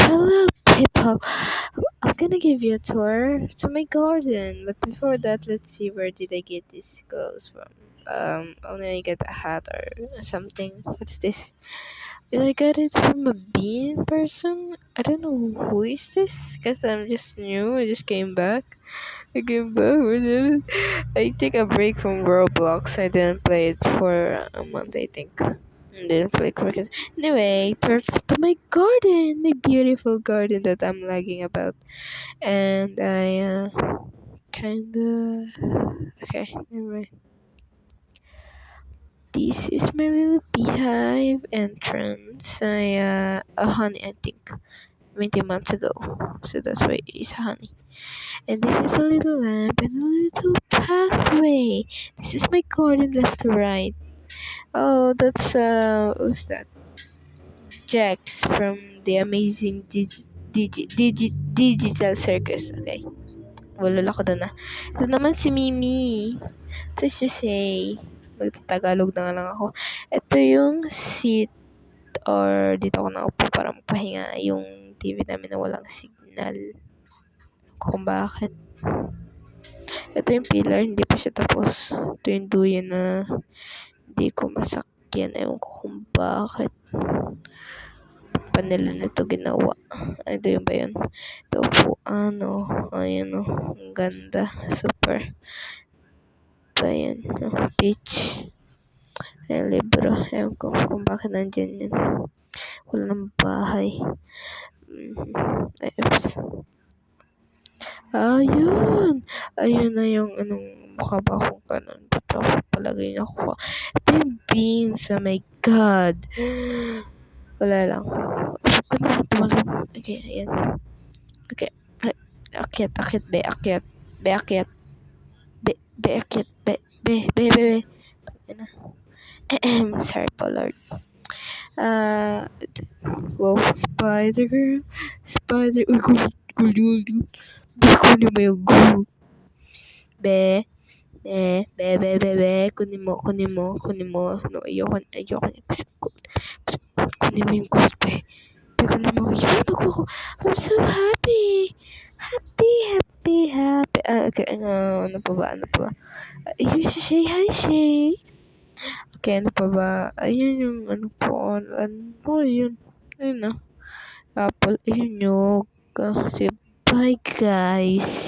Hello, people. I'm gonna give you a tour to my garden, but before that, let's see where did I get these clothes from. Only I get a hat or something. What's this? Did I get it from a bean person? I don't know who is this, cause I'm just new. I just came back. I came back. I take a break from Roblox. I didn't play it for a month, I think. And then play cricket. Anyway, to my garden, my beautiful garden that I'm lagging about. And I kinda okay, never mind. This is my little beehive entrance. A honey, I think 20 months ago. So that's why it's honey. And this is a little lamp and a little pathway. This is my garden left to right. Oh, that's what's that? Jax from the amazing digital circus. Okay. Wala ko doon na. Ito naman si Mimi. Let's just say, magtatagalog na nga lang ako. Ito yung seat or dito ako naupo para magpahinga. Yung TV namin na walang signal. Kung bakit. Ito yung pillar, hindi pa siya tapos. Ito yung duyan na hindi ko masakyan. Ewan ko kung bakit pa nila nito ginawa. Ay, ito yung ba yun? Ito upuan, oh. Ayan, oh. Ang ganda. Super. Pa yan, oh. Peach. Ayan, libro. Ewan ko kung bakit nandyan yan. Wala ng bahay. Ay, oops. Ayun! Ayun na yung anong mukha ba akong kanon. Ba't ako palagay na ako? Ito yung beans. Oh my God. Wala lang. Huwag ko naman tumalong. Okay, ayan. Okay. Akyat, be, akyat. Be, akyat. Be, akyat. Be. Ayan na. Sorry po, Lord. Wow, spider girl. Spider. Uy, gold. Kunin mo yung gold. Be. Kunin mo. No, ayoko. Kunin mo yung gold, be. Kunin mo. Yun, I'm so happy. Happy. Okay, ano pa ba? Ayun, Shay. Hi, Shay. Okay, ano pa ba? Ayun yung ano po. Ayun. Ayun na. Apple. Ayun yung. Say, bye, guys.